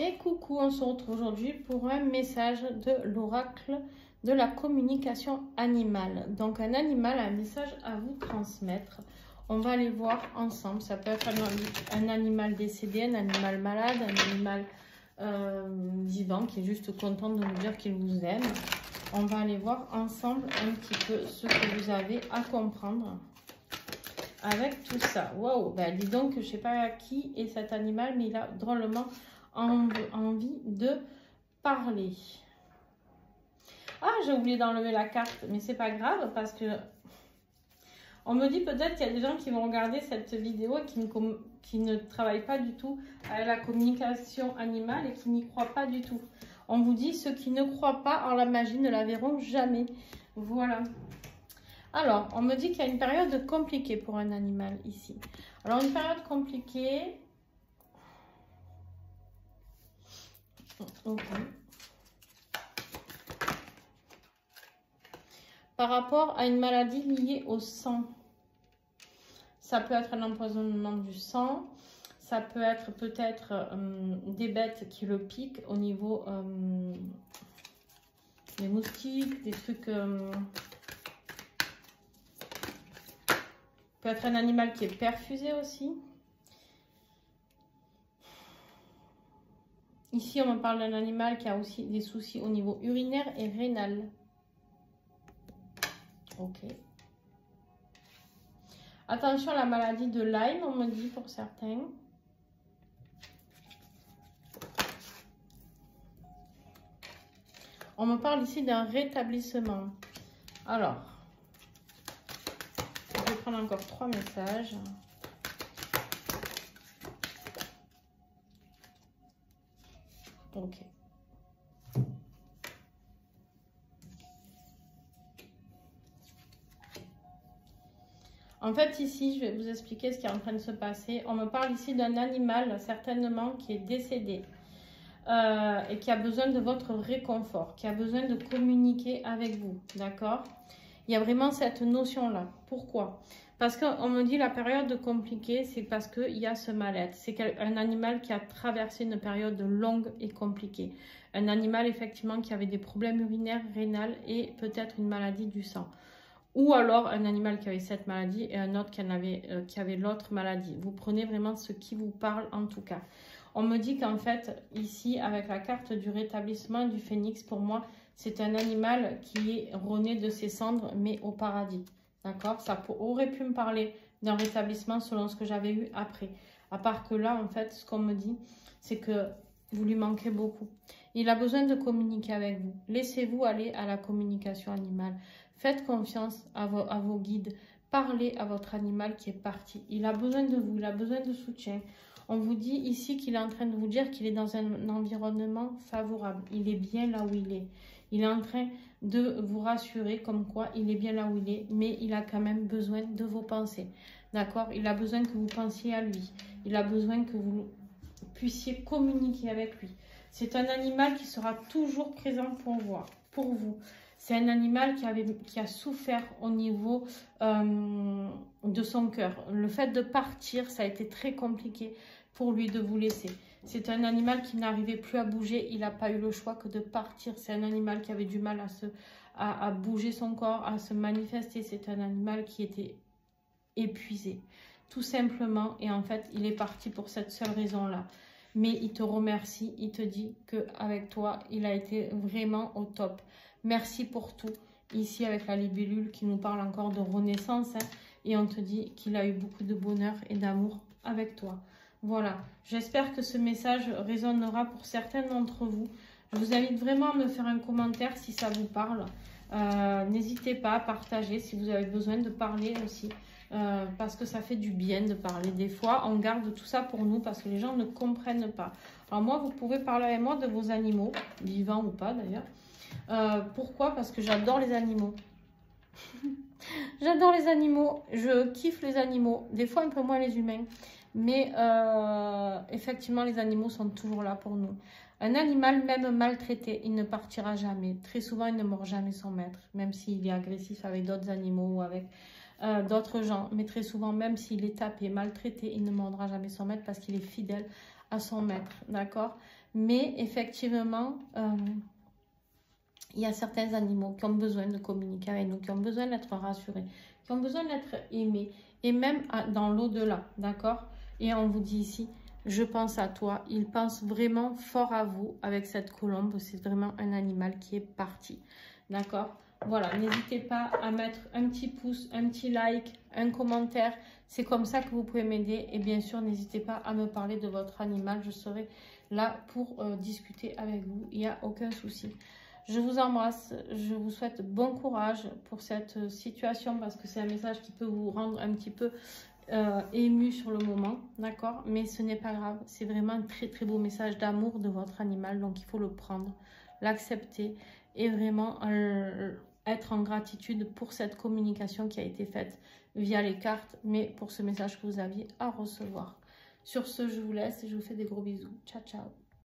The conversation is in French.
Et coucou, on se retrouve aujourd'hui pour un message de l'oracle de la communication animale. Donc un animal a un message à vous transmettre. On va aller voir ensemble. Ça peut être un animal décédé, un animal malade, un animal vivant qui est juste content de nous dire qu'il vous aime. On va aller voir ensemble un petit peu ce que vous avez à comprendre avec tout ça. Waouh, ben dis donc que je ne sais pas qui est cet animal, mais il a drôlement envie de parler. Ah, j'ai oublié d'enlever la carte, mais c'est pas grave parce que on me dit peut-être qu'il y a des gens qui vont regarder cette vidéo et qui ne travaillent pas du tout à la communication animale et qui n'y croient pas du tout. On vous dit ceux qui ne croient pas en la magie ne la verront jamais. Voilà. Alors, on me dit qu'il y a une période compliquée pour un animal ici. Alors, une période compliquée. Ok. Par rapport à une maladie liée au sang. Ça peut être un empoisonnement du sang. Ça peut être peut-être des bêtes qui le piquent au niveau des moustiques, des trucs... peut être un animal qui est perfusé aussi. Ici, on me parle d'un animal qui a aussi des soucis au niveau urinaire et rénal. Ok. Attention à la maladie de Lyme, on me dit pour certains. On me parle ici d'un rétablissement. Alors, je vais prendre encore 3 messages. Ok. En fait, ici, je vais vous expliquer ce qui est en train de se passer. On me parle ici d'un animal, certainement, qui est décédé et qui a besoin de votre réconfort, qui a besoin de communiquer avec vous, d'accord? Il y a vraiment cette notion-là. Pourquoi? Parce qu'on me dit la période compliquée, c'est parce qu'il y a ce mal-être. C'est un animal qui a traversé une période longue et compliquée. Un animal, effectivement, qui avait des problèmes urinaires, rénales et peut-être une maladie du sang. Ou alors un animal qui avait cette maladie et un autre qui avait l'autre maladie. Vous prenez vraiment ce qui vous parle en tout cas. On me dit qu'en fait, ici, avec la carte du rétablissement du phénix, pour moi, c'est un animal qui est rené de ses cendres, mais au paradis. D'accord? Ça aurait pu me parler d'un rétablissement selon ce que j'avais eu après. À part que là, en fait, ce qu'on me dit, c'est que vous lui manquez beaucoup. Il a besoin de communiquer avec vous. Laissez-vous aller à la communication animale. Faites confiance à vos guides. Parlez à votre animal qui est parti. Il a besoin de vous, il a besoin de soutien. On vous dit ici qu'il est en train de vous dire qu'il est dans un environnement favorable. Il est bien là où il est. Il est en train de vous rassurer comme quoi il est bien là où il est, mais il a quand même besoin de vos pensées. D'accord? Il a besoin que vous pensiez à lui. Il a besoin que vous puissiez communiquer avec lui. C'est un animal qui sera toujours présent pour vous. C'est un animal qui a souffert au niveau de son cœur. Le fait de partir, ça a été très compliqué pour lui de vous laisser. C'est un animal qui n'arrivait plus à bouger. Il n'a pas eu le choix que de partir. C'est un animal qui avait du mal à bouger son corps, à se manifester. C'est un animal qui était épuisé, tout simplement. Et en fait, il est parti pour cette seule raison-là. Mais il te remercie. Il te dit qu'avec toi, il a été vraiment au top. Merci pour tout. Ici, avec la libellule qui nous parle encore de renaissance. Hein, et on te dit qu'il a eu beaucoup de bonheur et d'amour avec toi. Voilà. J'espère que ce message résonnera pour certains d'entre vous. Je vous invite vraiment à me faire un commentaire si ça vous parle. N'hésitez pas à partager si vous avez besoin de parler aussi. Parce que ça fait du bien de parler. Des fois, on garde tout ça pour nous parce que les gens ne comprennent pas. Alors moi, vous pouvez parler avec moi de vos animaux, vivants ou pas d'ailleurs. Pourquoi? Parce que j'adore les animaux. J'adore les animaux, je kiffe les animaux, des fois un peu moins les humains, mais effectivement les animaux sont toujours là pour nous. Un animal même maltraité, il ne partira jamais. Très souvent, il ne mord jamais son maître, même s'il est agressif avec d'autres animaux ou avec d'autres gens. Mais très souvent, même s'il est tapé, maltraité, il ne mordra jamais son maître parce qu'il est fidèle à son maître, d'accord? Mais effectivement, il y a certains animaux qui ont besoin de communiquer avec nous, qui ont besoin d'être rassurés, qui ont besoin d'être aimés, et même dans l'au-delà, d'accord? Et on vous dit ici, je pense à toi. Il pense vraiment fort à vous avec cette colombe. C'est vraiment un animal qui est parti, d'accord? Voilà, n'hésitez pas à mettre un petit pouce, un petit like, un commentaire. C'est comme ça que vous pouvez m'aider. Et bien sûr, n'hésitez pas à me parler de votre animal. Je serai là pour discuter avec vous. Il n'y a aucun souci. Je vous embrasse. Je vous souhaite bon courage pour cette situation parce que c'est un message qui peut vous rendre un petit peu ému sur le moment, d'accord? Mais ce n'est pas grave. C'est vraiment un très très beau message d'amour de votre animal. Donc, il faut le prendre, l'accepter et vraiment être en gratitude pour cette communication qui a été faite via les cartes, mais pour ce message que vous aviez à recevoir. Sur ce, je vous laisse et je vous fais des gros bisous. Ciao, ciao.